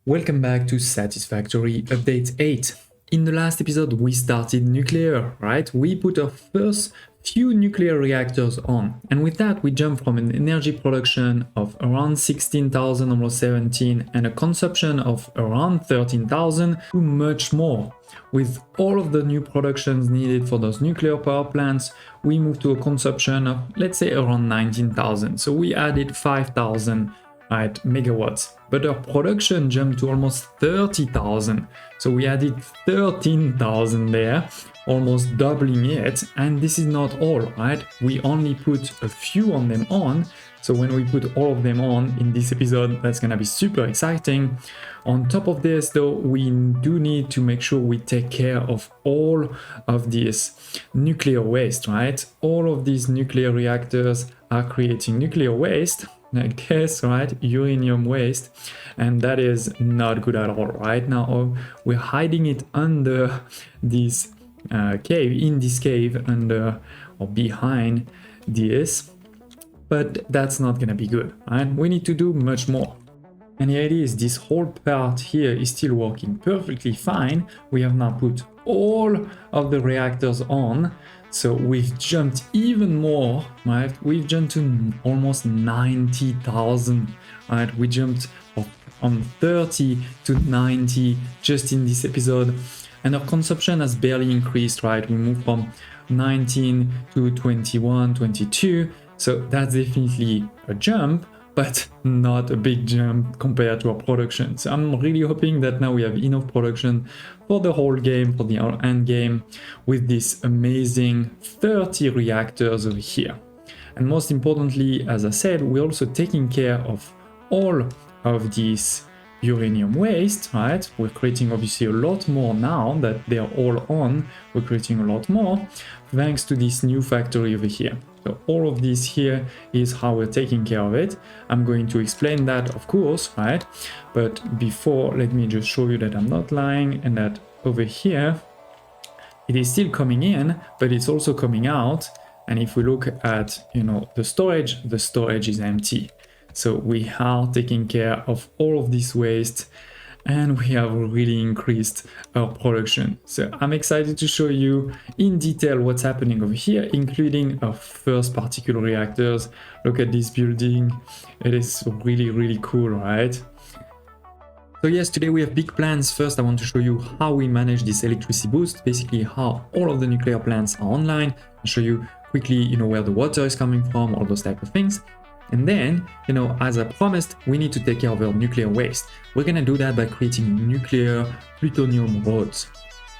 Welcome back to Satisfactory Update 8. In the last episode we started nuclear, right? We put our first few nuclear reactors on, and with that we jumped from an energy production of around 16,000, almost 17, and a consumption of around 13,000 to much more. With all of the new productions needed for those nuclear power plants, we moved to a consumption of, let's say, around 19,000. So we added 5,000 megawatts, but our production jumped to almost 30,000. So we added 13,000 there, almost doubling it. And this is not all, right? We only put a few of them on. So when we put all of them on in this episode, that's gonna be super exciting. On top of this though, we do need to make sure we take care of all of this nuclear waste, right? All of these nuclear reactors are creating nuclear waste, I guess, right? Uranium waste, and that is not good at all. Right now we're hiding it under this cave, in this cave, under or behind this, but that's not gonna be good, right? We need to do much more. And the idea is this whole part here is still working perfectly fine. We have now put all of the reactors on, so we've jumped even more, right? We've jumped to almost 90,000, right? We jumped from 30 to 90 just in this episode, and our consumption has barely increased, right? We moved from 19 to 21, 22, so that's definitely a jump, but not a big jump compared to our production. So I'm really hoping that now we have enough production for the whole game, for the end game, with this amazing 30 reactors over here. And most importantly, as I said, we're also taking care of all of this uranium waste, right? We're creating obviously a lot more now that they're all on. We're creating a lot more thanks to this new factory over here. So all of this here is how we're taking care of it. I'm going to explain that, of course, right? But before, let me just show you that I'm not lying, and that over here, it is still coming in, but it's also coming out. And if we look at, the storage is empty. So we are taking care of all of this waste, and we have really increased our production. So I'm excited to show you in detail what's happening over here, including our first particular reactors. Look at this building. It is really, really cool, right? So yes, today we have big plans. First, I want to show you how we manage this electricity boost, basically how all of the nuclear plants are online. I'll show you quickly, where the water is coming from, all those type of things. And then, as I promised, we need to take care of our nuclear waste. We're gonna do that by creating nuclear plutonium rods.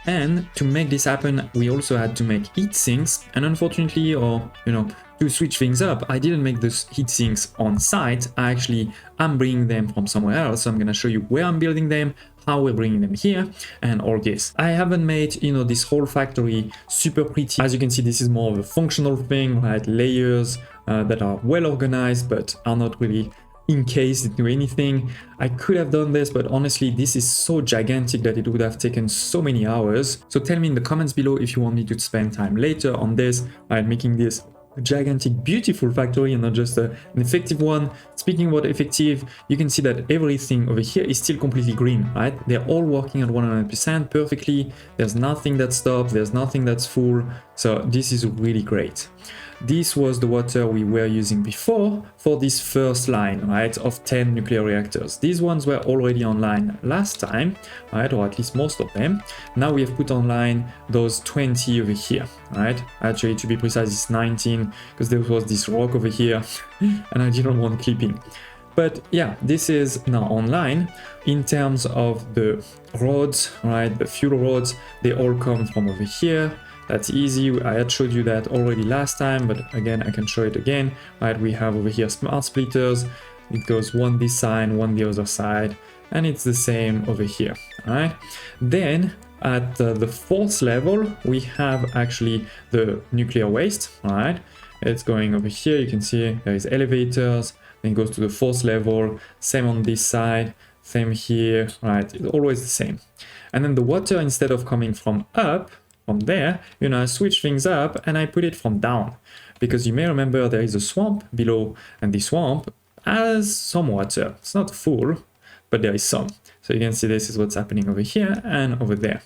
And to make this happen, we also had to make heat sinks. And unfortunately, to switch things up, I didn't make those heat sinks on site. I'm bringing them from somewhere else. So I'm gonna show you where I'm building them, how we're bringing them here, and all this. I haven't made, this whole factory super pretty. As you can see, this is more of a functional thing, right? Layers that are well organized, but are not really encased into anything. I could have done this, but honestly, this is so gigantic that it would have taken so many hours. So tell me in the comments below if you want me to spend time later on this, making this a gigantic, beautiful factory and not just an effective one. Speaking about effective, you can see that everything over here is still completely green, right? They're all working at 100% perfectly. There's nothing that stops, there's nothing that's full. So this is really great. This was the water we were using before for this first line, right, of 10 nuclear reactors. These ones were already online last time, right, or at least most of them. Now we have put online those 20 over here, right? Actually, to be precise, it's 19, because there was this rock over here, and I didn't want clipping. But yeah, this is now online. In terms of the rods, right, the fuel rods, they all come from over here. That's easy. I had showed you that already last time, but again, I can show it again, right? We have over here smart splitters. It goes one this side, one the other side, and it's the same over here, all right? Then at the fourth level, we have actually the nuclear waste, all right? It's going over here. You can see there is elevators, then it goes to the fourth level, same on this side, same here, right? It's always the same. And then the water, instead of coming from up, from there, I switch things up and I put it from down, because you may remember there is a swamp below, and the swamp has some water. It's not full, but there is some. So you can see this is what's happening over here and over there.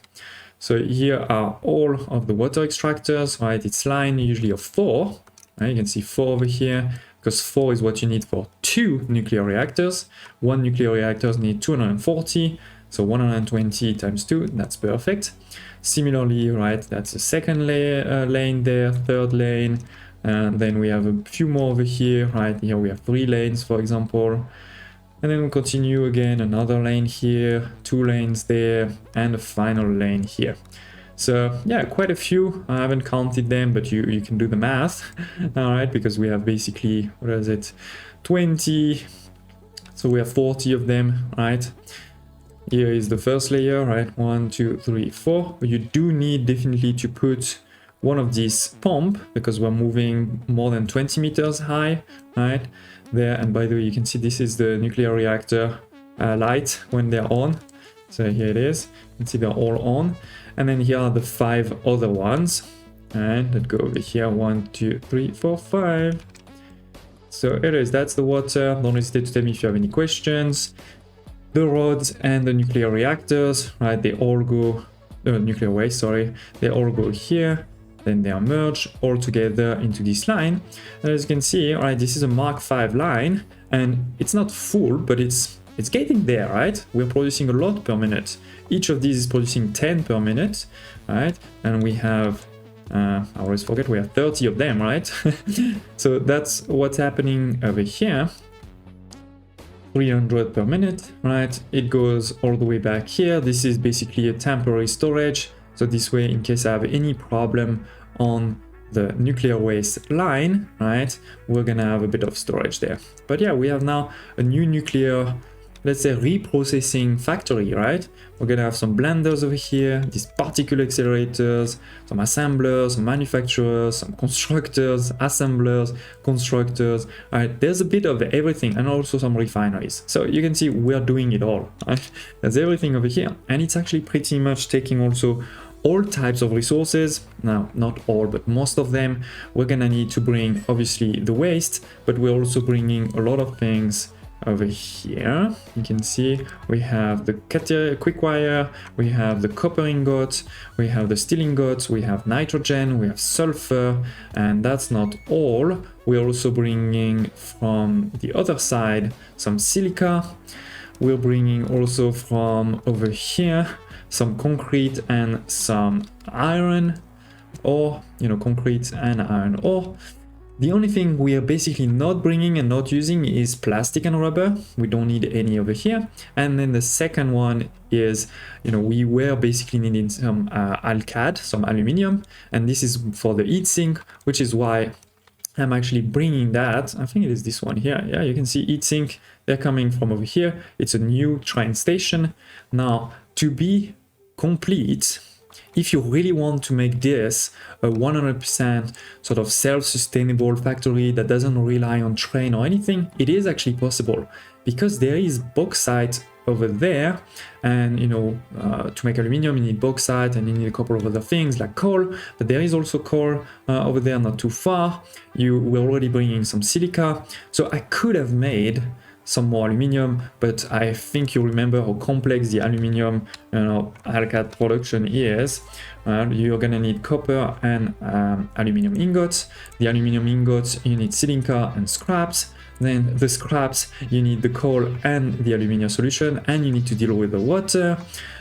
So here are all of the water extractors, right? It's line usually of 4, right? You can see 4 over here, because 4 is what you need for 2 nuclear reactors. 1 nuclear reactors need 240, so 120 times 2, that's perfect. Similarly, right, that's the second lane there, third lane, and then we have a few more over here, right? Here we have 3 lanes, for example. And then we continue again, another lane here, 2 lanes there, and a final lane here. So yeah, quite a few. I haven't counted them, but you can do the math, all right? Because we have basically, what is it, 20, so we have 40 of them, right? Here is the first layer, right? 1, 2, 3, 4. You do need definitely to put one of these pump, because we're moving more than 20 meters high, right? There, and by the way, you can see this is the nuclear reactor light when they're on. So here it is. You can see they're all on. And then here are the 5 other ones. And let's go over here. 1, 2, 3, 4, 5. So it is. That's the water. Don't hesitate to tell me if you have any questions. The rods and the nuclear reactors, right? They all go, nuclear waste, sorry. They all go here. Then they are merged all together into this line. And as you can see, right, this is a Mark V line, and it's not full, but it's getting there, right? We're producing a lot per minute. Each of these is producing 10 per minute, right? And we have, I always forget, we have 30 of them, right? So that's what's happening over here. 300 per minute, right? It goes all the way back here. This is basically a temporary storage. So this way, in case I have any problem on the nuclear waste line, right, we're gonna have a bit of storage there. But yeah, we have now a new nuclear, let's say, reprocessing factory, right? We're gonna have some blenders over here, these particle accelerators, some assemblers, some manufacturers, some constructors, assemblers, constructors, right? There's a bit of everything, and also some refineries. So you can see we're doing it all, right? There's everything over here, and it's actually pretty much taking also all types of resources. Now, not all, but most of them. We're gonna need to bring, obviously, the waste, but we're also bringing a lot of things over here. You can see we have the quick wire, we have the copper ingots, we have the steel ingots, we have nitrogen, we have sulfur, and that's not all. We're also bringing from the other side some silica. We're bringing also from over here some concrete and some iron ore, concrete and iron ore. The only thing we are basically not bringing and not using is plastic and rubber. We don't need any over here. And then the second one is, we were basically needing some alcad, some aluminium, and this is for the heat sink, which is why I'm actually bringing that. I think it is this one here. Yeah, you can see heat sink. They're coming from over here. It's a new train station. Now, to be complete, if you really want to make this a 100% sort of self-sustainable factory that doesn't rely on train or anything, it is actually possible, because there is bauxite over there, and to make aluminium you need bauxite, and you need a couple of other things like coal, but there is also coal over there not too far. We're already bringing some silica, so I could have made some more aluminium, but I think you remember how complex the aluminium alcad production is. You're gonna need copper and aluminium ingots. The aluminium ingots, you need silica and scraps. Then the scraps, you need the coal and the aluminium solution, and you need to deal with the water.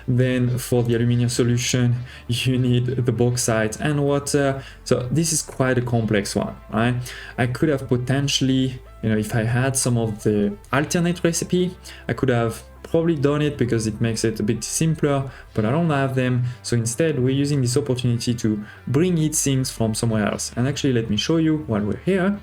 Then for the aluminium solution, you need the bauxite and water. So this is quite a complex one, right? I could have potentially, if I had some of the alternate recipe, I could have probably done it because it makes it a bit simpler, but I don't have them. So instead, we're using this opportunity to bring heat sinks from somewhere else. And actually, let me show you while we're here.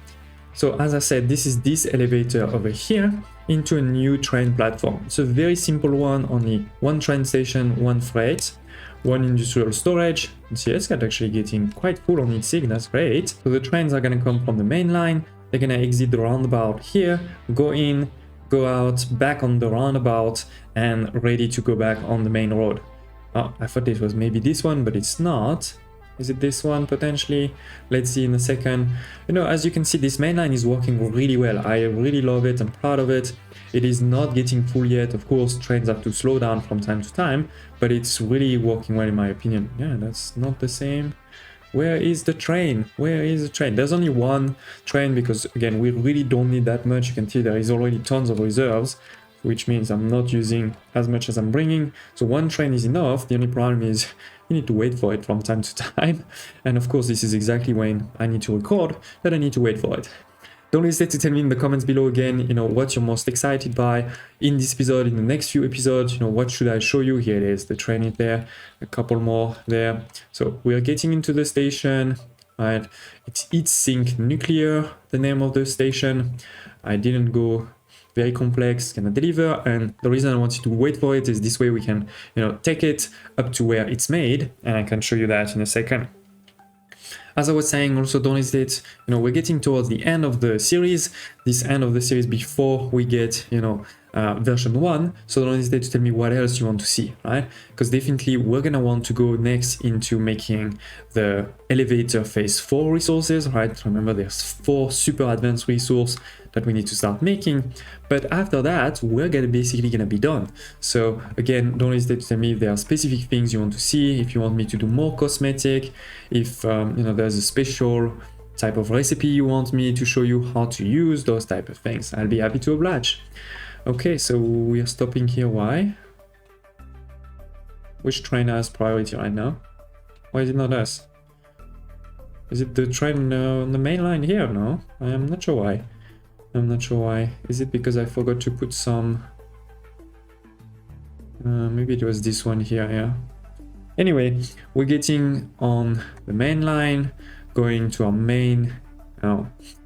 So as I said, this is this elevator over here into a new train platform. It's a very simple one, only one train station, one freight, one industrial storage. See, it's actually getting quite full on heat sink, that's great. So the trains are gonna come from the main line. They're gonna exit the roundabout here, go in, go out, back on the roundabout, and ready to go back on the main road. Oh, I thought it was maybe this one, but it's not. Is it this one potentially? Let's see in a second. You know, as you can see, this main line is working really well. I really love it. I'm proud of it. It is not getting full yet. Of course, trains have to slow down from time to time, but it's really working well in my opinion. Yeah, that's not the same. Where is the train? Where is the train? There's only one train because, again, we really don't need that much. You can see there is already tons of reserves, which means I'm not using as much as I'm bringing. So one train is enough. The only problem is you need to wait for it from time to time. And of course, this is exactly when I need to record that I need to wait for it. Don't hesitate to tell me in the comments below again, you know, what you're most excited by in this episode, in the next few episodes. You know, what should I show you? Here it is, the train is there, a couple more there. So we're getting into the station, right? It's Heat Sink Nuclear, the name of the station. I didn't go very complex, gonna deliver, and the reason I wanted to wait for it is this way we can, you know, take it up to where it's made, and I can show you that in a second. As I was saying, also don't hesitate, you know, we're getting towards the end of the series, this end of the series before we get, you know, version 1, so don't hesitate to tell me what else you want to see, right? Because definitely we're gonna want to go next into making the elevator phase 4 resources, right? Remember, there's 4 super advanced resources that we need to start making, but after that we're basically gonna be done. So again, don't hesitate to tell me if there are specific things you want to see, if you want me to do more cosmetic, if you know, there's a special type of recipe you want me to show you how to use, those type of things. I'll be happy to oblige. Okay, so we are stopping here. Why? Which train has priority right now? Why is it not us? Is it the train on the main line here? No, I am not sure why. I'm not sure why. Is it because I forgot to put some... maybe it was this one here, yeah. Anyway, we're getting on the main line, going to our main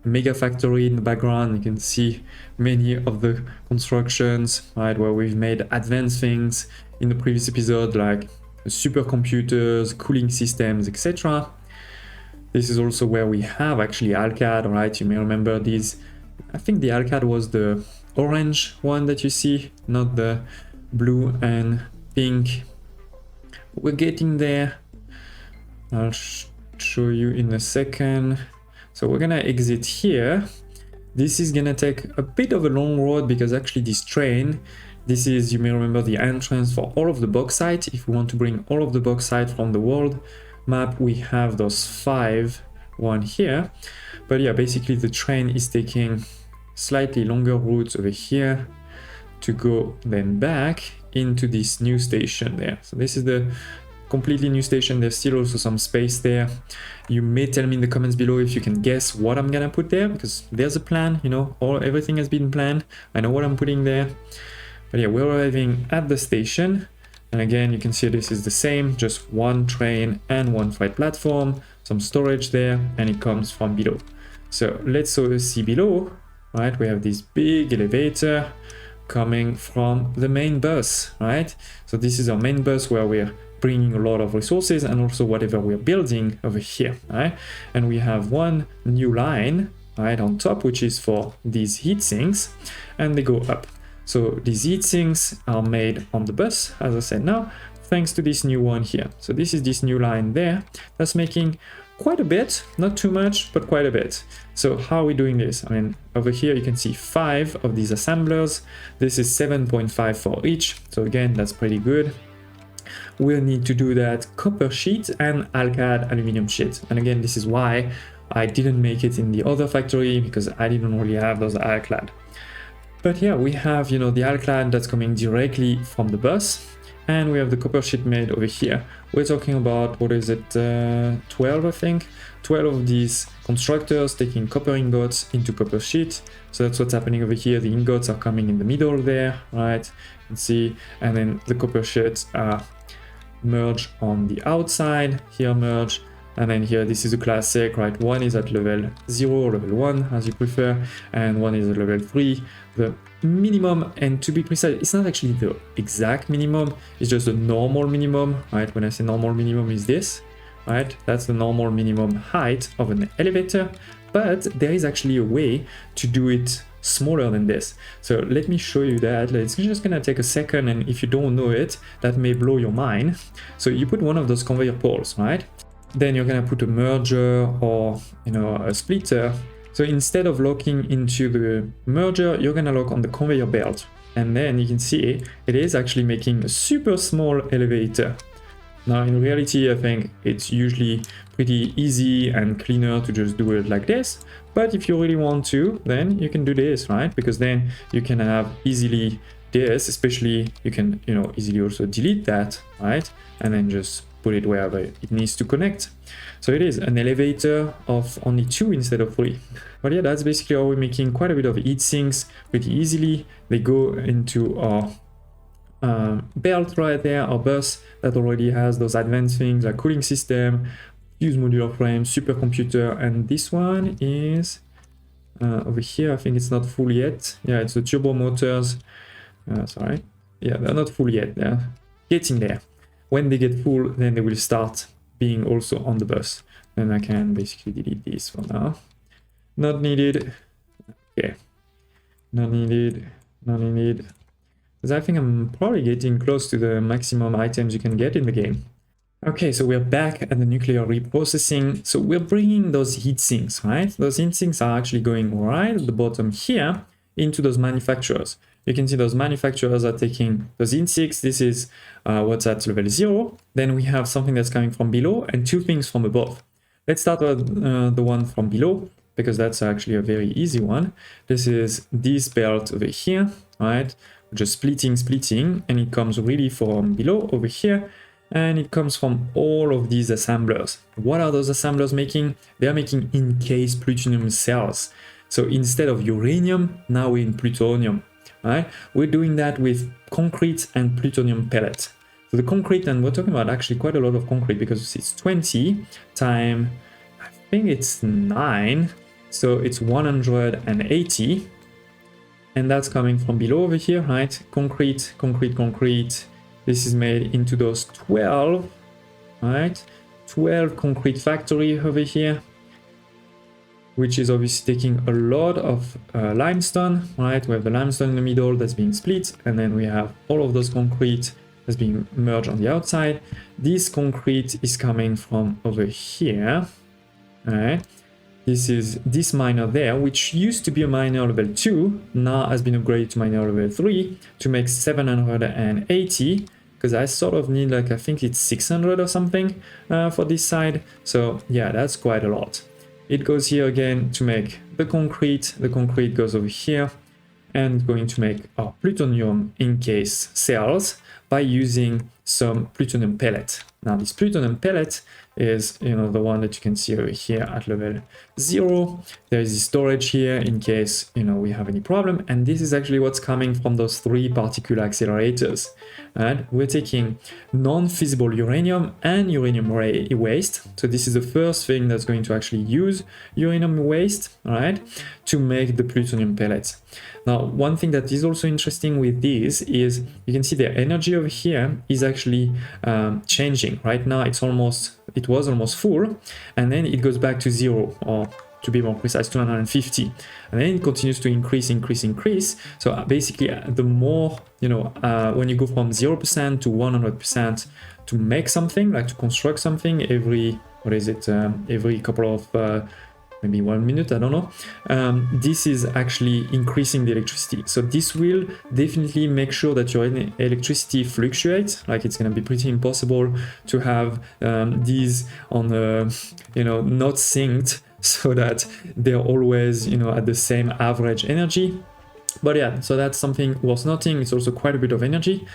mega factory in the background. You can see many of the constructions, right, where we've made advanced things in the previous episode, like supercomputers, cooling systems, etc. This is also where we have actually Alcad, right? You may remember these. I think the Alcad was the orange one that you see, not the blue and pink. We're getting there. I'll show you in a second. So we're gonna exit here. This is gonna take a bit of a long road because actually this train, this is, you may remember, the entrance for all of the bauxite. If we want to bring all of the bauxite from the world map, we have those 5 one here. But yeah, basically the train is taking slightly longer routes over here to go then back into this new station there. So this is the completely new station. There's still also some space there. You may tell me in the comments below if you can guess what I'm gonna put there, because there's a plan, you know, everything has been planned. I know what I'm putting there. But yeah, we're arriving at the station. And again, you can see this is the same, just one train and one freight platform, some storage there, and it comes from below. So let's sort of see below, right? We have this big elevator coming from the main bus, right? So this is our main bus where we're bringing a lot of resources and also whatever we're building over here, right? And we have one new line, right, on top, which is for these heat sinks, and they go up. So these heat sinks are made on the bus, as I said now, thanks to this new one here. So this is this new line there that's making quite a bit, not too much, but quite a bit. So how are we doing this? I mean, over here you can see 5 of these assemblers. This is 7.5 for each. So again, that's pretty good. We'll need to do that copper sheet and Alcad aluminum sheet. And again, this is why I didn't make it in the other factory, because I didn't really have those Alcad. But yeah, we have, you know, the Alcad that's coming directly from the bus, and we have the copper sheet made over here. We're talking about, what is it, 12, I think? 12 of these constructors taking copper ingots into copper sheet. So that's what's happening over here. The ingots are coming in the middle there, right? You can see, and then the copper sheets are merged on the outside, here merge, and then here this is a classic, right? One is at level 0 or level 1 as you prefer, and one is at level 3. The minimum, and to be precise, it's not actually the exact minimum, it's just the normal minimum, right? When I say normal minimum is this, right? That's the normal minimum height of an elevator, but there is actually a way to do it smaller than this. So let me show you that. It's just gonna take a second, and if you don't know it, that may blow your mind. So you put one of those conveyor poles, right? then you're gonna put a merger or, you know, a splitter. So instead of locking into the merger, you're gonna lock on the conveyor belt. And then you can see it is actually making a super small elevator. Now in reality, I think it's usually pretty easy and cleaner to just do it like this. But if you really want to, then you can do this, right? Because then you can have easily this, especially you can, you know, easily also delete that, right? And then just put it wherever it needs to connect. So it is an elevator of only 2 instead of 3. But yeah, that's basically how we're making quite a bit of heat sinks pretty easily. They go into our belt right there, our bus that already has those advanced things like cooling system, fuse modular frame, supercomputer, and this one is over here. I think it's not full yet. Yeah, it's the turbo motors. Sorry. Yeah, they're not full yet. They're getting there. When they get full, then they will start being also on the bus. And I can basically delete this for now. Not needed. Okay. Not needed. Not needed. Because I think I'm probably getting close to the maximum items you can get in the game. Okay, so we're back at the nuclear reprocessing. So we're bringing those heat sinks, right? Those heat sinks are actually going right at the bottom here into those manufacturers. You can see those manufacturers are taking those heat sinks. This is what's at level 0. Then we have something that's coming from below and 2 things from above. Let's start with the one from below, because that's actually a very easy one. This is this belt over here, right? Just splitting, and it comes really from below over here, and it comes from all of these assemblers. What are those assemblers making? They are making encased plutonium cells. So instead of uranium, now we're in plutonium, right? We're doing that with concrete and plutonium pellet. So the concrete, and we're talking about actually quite a lot of concrete, because it's 20 times, I think it's 9, so it's 180. And that's coming from below over here, right? Concrete. This is made into those 12, right? 12 concrete factory over here, which is obviously taking a lot of limestone, right? We have the limestone in the middle that's being split, and then we have all of those concrete that's being merged on the outside. This concrete is coming from over here, all right? This is this miner there, which used to be a miner level 2, now has been upgraded to miner level 3 to make 780, because I sort of need, like, I think it's 600 or something for this side. So yeah, that's quite a lot. It goes here again to make the concrete. The concrete goes over here and going to make our plutonium encased cells by using some plutonium pellet. Now this plutonium pellet is, you know, the one that you can see over here at level 0. There is the storage here in case, you know, we have any problem, and this is actually what's coming from those 3 particular accelerators. And we're taking non-fissile uranium and uranium waste. So this is the first thing that's going to actually use uranium waste, all right, to make the plutonium pellets. Now, one thing that is also interesting with these is you can see the energy over here is actually changing. Right now, it was almost full, and then it goes back to 0, or to be more precise, 250, and then it continues to increase. So basically, the more, you know, when you go from 0% to 100% to make something, like to construct something every, what is it, every couple of maybe 1 minute, I don't know. This is actually increasing the electricity. So this will definitely make sure that your electricity fluctuates. Like, it's going to be pretty impossible to have these on, you know, not synced, so that they're always, you know, at the same average energy. But yeah, so that's something worth noting. It's also quite a bit of energy.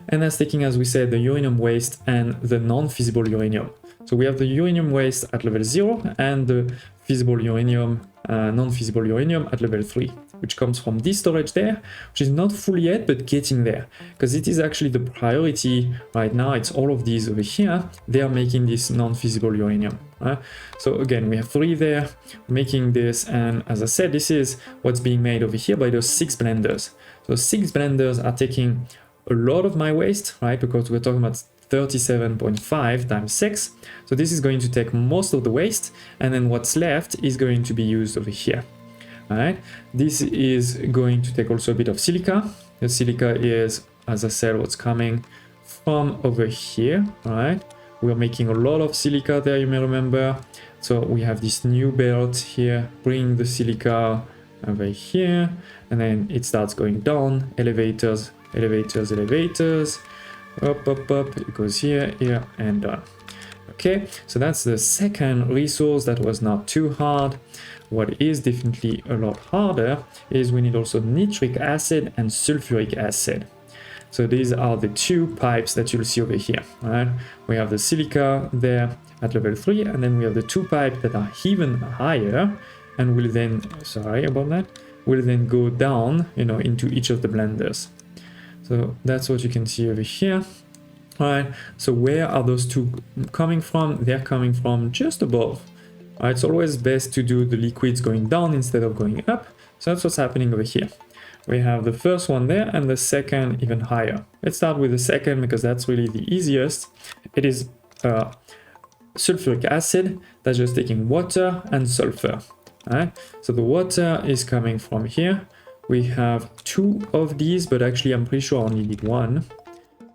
And that's taking, as we said, the uranium waste and the non-fissile uranium. So we have the uranium waste at level 0 and the fissile uranium, non-fissile uranium at level 3, which comes from this storage there, which is not full yet, but getting there, because it is actually the priority right now. It's all of these over here. They are making this non-fissile uranium. So again, we have 3 there making this, and as I said, this is what's being made over here by those 6 blenders. So 6 blenders are taking a lot of my waste, right? Because we're talking about 37.5 times 6. So this is going to take most of the waste, and then what's left is going to be used over here. All right. This is going to take also a bit of silica. The silica is, as I said, what's coming from over here. All right. We're making a lot of silica there, you may remember. So we have this new belt here, bring the silica over here, and then it starts going down, elevators, elevators, elevators, up, up, up, it goes here, here, and done. Okay, so that's the second resource that was not too hard. What is definitely a lot harder is we need also nitric acid and sulfuric acid. So these are the two pipes that you'll see over here, right? We have the silica there at level 3, and then we have the two pipes that are even higher, and will then, sorry about that, will then go down, you know, into each of the blenders. So that's what you can see over here. All right, so where are those two coming from? They're coming from just above. All right, it's always best to do the liquids going down instead of going up. So that's what's happening over here. We have the first one there and the second even higher. Let's start with the second because that's really the easiest. It is sulfuric acid that's just taking water and sulfur. All right, so the water is coming from here. We have two of these, but actually I'm pretty sure I only need one.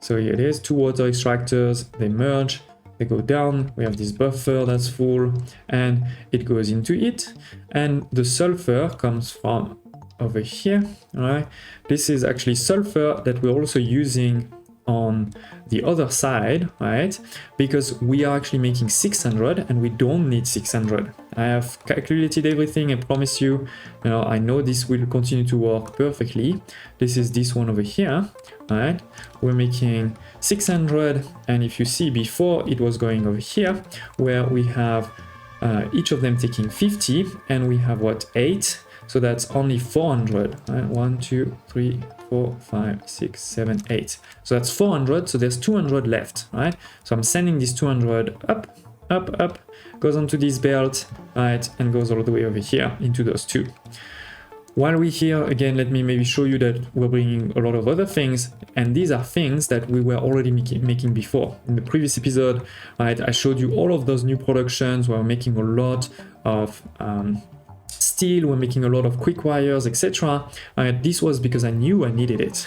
So here it is, two water extractors, they merge, they go down, we have this buffer that's full, and it goes into it, and the sulfur comes from over here, all right? This is actually sulfur that we're also using on the other side, right? Because we are actually making 600 and we don't need 600. I have calculated everything, I promise you. You know, I know this will continue to work perfectly. This is this one over here, right? We're making 600, and if you see before it was going over here where we have each of them taking 50, and we have what, 8? So that's only 400, right? 1, 2, 3, 4, 5, 6, 7, 8. So that's 400, so there's 200 left, right? So I'm sending this 200 up, up, up, goes onto this belt, right? And goes all the way over here into those two. While we're here, again, let me maybe show you that we're bringing a lot of other things, and these are things that we were already making before. In the previous episode, right, I showed you all of those new productions. We're making a lot of steel, we're making a lot of quick wires, etc. This was because I knew I needed it.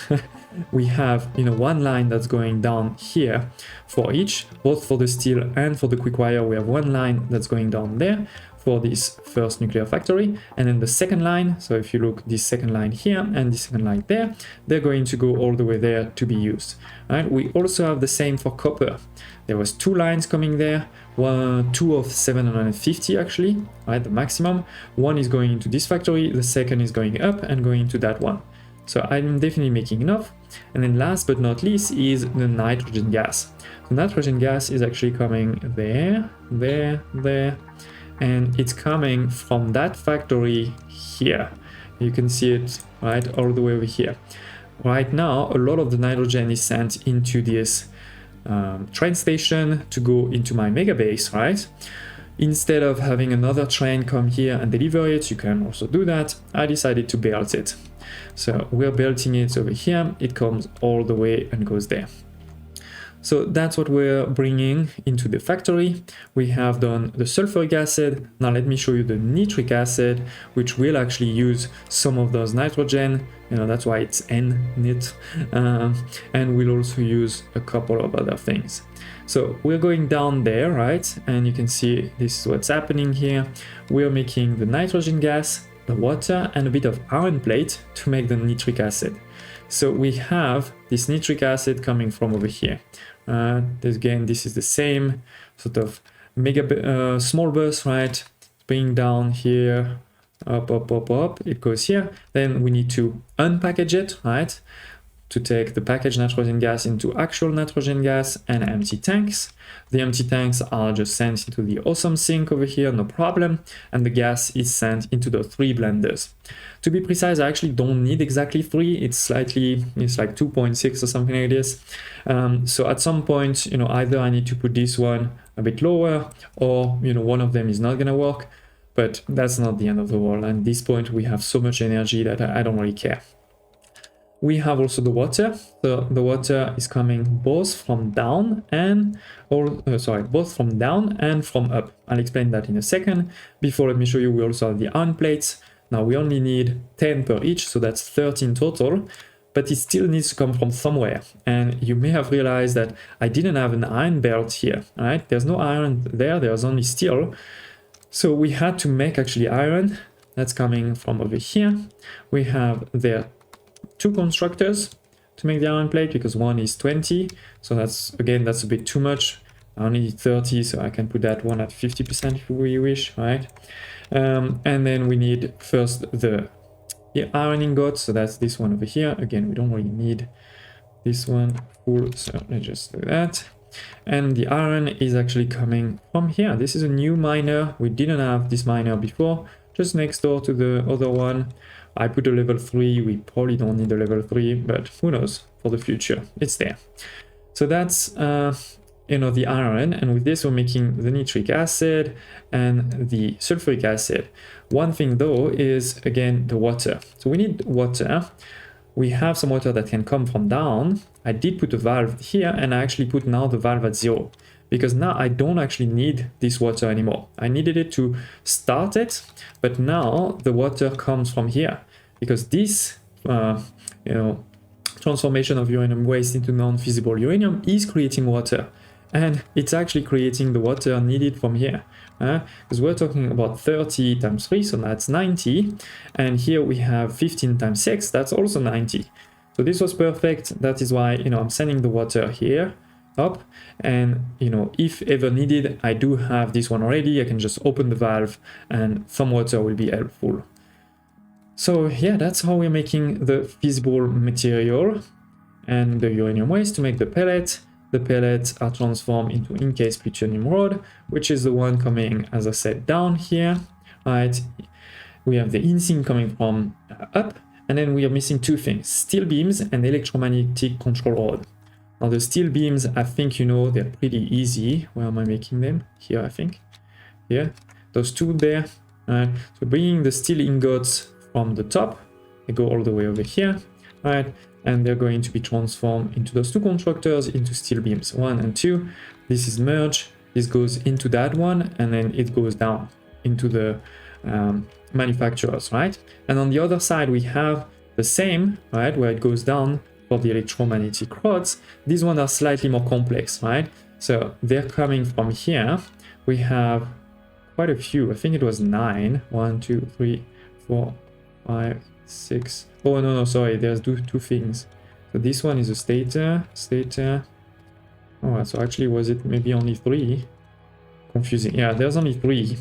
We have, you know, one line that's going down here for each, both for the steel and for the quick wire. We have one line that's going down there for this first nuclear factory, and then the second line, so if you look, this second line here and this second line there, they're going to go all the way there to be used. Right? We also have the same for copper. There was two lines coming there, two of 750 actually, right, the maximum. One is going into this factory, the second is going up and going into that one. So I'm definitely making enough. And then last but not least is the nitrogen gas. The nitrogen gas is actually coming there, there, there, and it's coming from that factory here. You can see it right all the way over here. Right now, a lot of the nitrogen is sent into this train station to go into my mega base, right? Instead of having another train come here and deliver it, you can also do that. I decided to belt it. So we're belting it over here. It comes all the way and goes there. So that's what we're bringing into the factory. We have done the sulfuric acid. Now let me show you the nitric acid, which will actually use some of those nitrogen. You know, that's why it's N-nit. And we'll also use a couple of other things. So we're going down there, right? And you can see this is what's happening here. We're making the nitrogen gas, the water, and a bit of iron plate to make the nitric acid. So we have this nitric acid coming from over here. Again, this is the same sort of mega small bus, right? Bring down here, up, up, up, up. It goes here. Then we need to unpackage it, right? To take the packaged nitrogen gas into actual nitrogen gas and empty tanks. The empty tanks are just sent into the awesome sink over here, no problem. And the gas is sent into the 3 blenders. To be precise, I actually don't need exactly 3. It's like 2.6 or something like this. So at some point, you know, either I need to put this one a bit lower, or, you know, one of them is not gonna work. But that's not the end of the world. And at this point, we have so much energy that I don't really care. We have also the water. So the water is coming both from down and, both from down and from up. I'll explain that in a second. Before, let me show you, we also have the iron plates. Now we only need 10 per each, so that's 13 total. but it still needs to come from somewhere. And you may have realized that I didn't have an iron belt here, right? There's no iron there, there's only steel. So we had to make actually iron. That's coming from over here. We have there 2 constructors to make the iron plate, because one is 20. So that's, again, that's a bit too much. I only need 30, so I can put that one at 50% if we wish, right? And then we need first the iron ingot, so that's this one over here. Again, we don't really need this one full, so let's just do that. And the iron is actually coming from here. This is a new miner. We didn't have this miner before, just next door to the other one. I put a level 3. We probably don't need a level 3, but who knows, for the future, it's there. So that's the iron, and with this we're making the nitric acid and the sulfuric acid. One thing though is, again, the water. So we need water. We have some water that can come from down. I did put a valve here, and I actually put now the valve at 0, because now I don't actually need this water anymore. I needed it to start it, but now the water comes from here, because this transformation of uranium waste into non-fissile uranium is creating water. And it's actually creating the water needed from here, because we're talking about 30 times 3, so that's 90. And here we have 15 times 6, that's also 90. So this was perfect. That is why, I'm sending the water here up. And, if ever needed, I do have this one already. I can just open the valve and some water will be helpful. So yeah, that's how we're making the fissile material and the uranium waste to make the pellet. The pellets are transformed into encased plutonium rod, which is the one coming, as I said, down here, right? We have the in-sync coming from up, and then we are missing 2 things, steel beams and electromagnetic control rod. Now the steel beams, I think they're pretty easy. Where am I making them? Here, I think. Here, those 2 there. Right? So bringing the steel ingots from the top, they go all the way over here, right? And they're going to be transformed into those 2 constructors into steel beams 1 and 2. This is merge, this goes into that one, and then it goes down into the manufacturers, right? And on the other side we have the same, right, where it goes down for the electromagnetic rods. These ones are slightly more complex, right? So they're coming from here. We have quite a few. I think it was 9. 1, 2, 3, 4, 5, 6. Oh no, sorry, there's 2 things. So this one is a stator. Oh, so actually was it maybe only 3? Confusing. Yeah, there's only 3.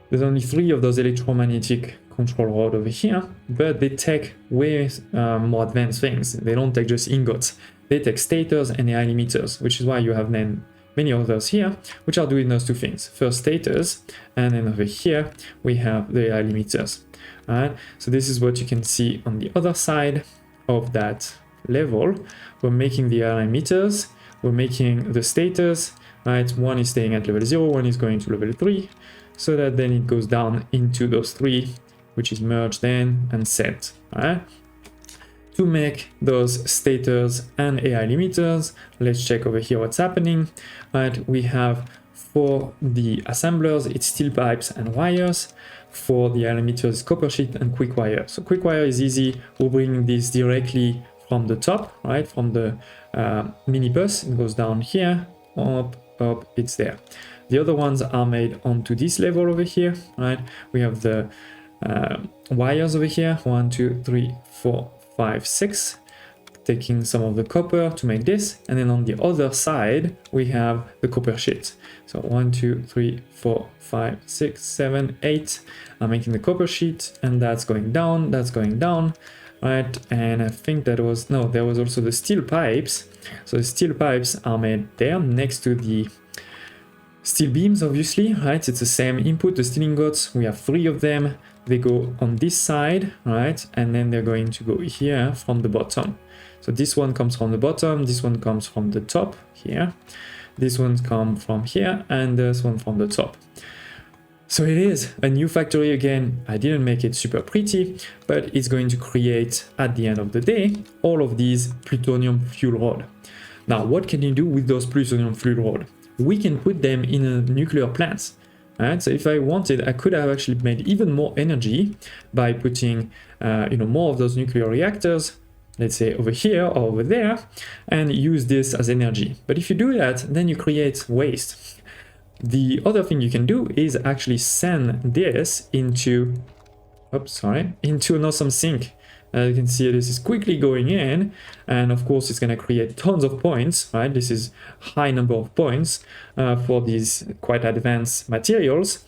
There's only 3 of those electromagnetic control rod over here, but they take way more advanced things. They don't take just ingots. They take stators and AI limiters, which is why you have then many others here, which are doing those 2 things. First stators, and then over here we have the AI limiters. Alright, so this is what you can see on the other side of that level. We're making the AI limiters, we're making the stators, right? One is staying at level 0, one is going to level 3, so that then it goes down into those 3, which is merge then and set. Alright, to make those stators and AI limiters, let's check over here what's happening. Right, we have for the assemblers, it's steel pipes and wires. For the emitters, copper sheet and quick wire. So quick wire is easy. We'll bring this directly from the top, right? From the mini bus. It goes down here, up, it's there. The other ones are made onto this level over here, right? We have the wires over here, 1, 2, 3, 4, 5, 6. Taking some of the copper to make this, and then on the other side we have the copper sheet. So 1, 2, 3, 4, 5, 6, 7, 8. I'm making the copper sheet, and that's going down, right? And I think there was also the steel pipes. So the steel pipes are made there next to the steel beams, obviously, right? It's the same input. The steel ingots, we have 3 of them. They go on this side, right? And then they're going to go here from the bottom. So this one comes from the bottom, this one comes from the top here, this one comes from here, and this one from the top. So it is a new factory again. I didn't make it super pretty, but it's going to create, at the end of the day, all of these plutonium fuel rod. Now, what can you do with those plutonium fuel rod? We can put them in a nuclear plant. Right? So if I wanted, I could have actually made even more energy by putting more of those nuclear reactors let's say over here or over there, and use this as energy. But if you do that, then you create waste. The other thing you can do is actually send this into, into an awesome sink. You can see this is quickly going in, and of course it's going to create tons of points, right? This is high number of points for these quite advanced materials.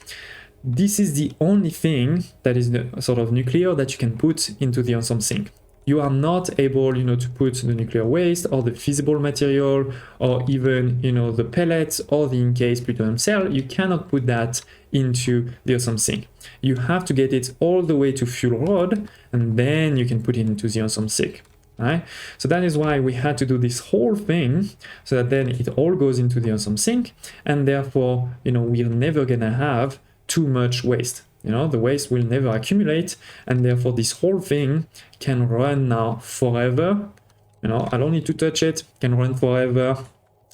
This is the only thing that is the sort of nuclear that you can put into the awesome sink. You are not able, to put the nuclear waste or the fissile material or even, the pellets or the encased plutonium cell. You cannot put that into the awesome sink. You have to get it all the way to fuel rod, and then you can put it into the awesome sink. Right? So that is why we had to do this whole thing, so that then it all goes into the awesome sink, and therefore, we're never gonna have too much waste. The waste will never accumulate, and therefore this whole thing can run now forever. I don't need to touch it, can run forever,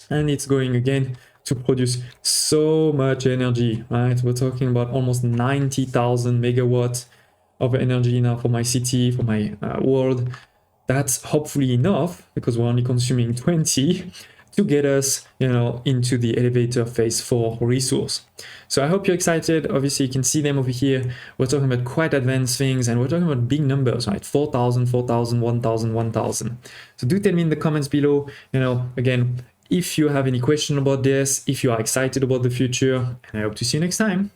and it's going again to produce so much energy, right? We're talking about almost 90,000 megawatts of energy now for my city, for my world. That's hopefully enough, because we're only consuming 20 to get us, into the elevator phase 4 resource. So I hope you're excited. Obviously, you can see them over here. We're talking about quite advanced things, and we're talking about big numbers, right? 4,000, 4,000, 1,000, 1,000. So do tell me in the comments below, again, if you have any question about this, if you are excited about the future, and I hope to see you next time.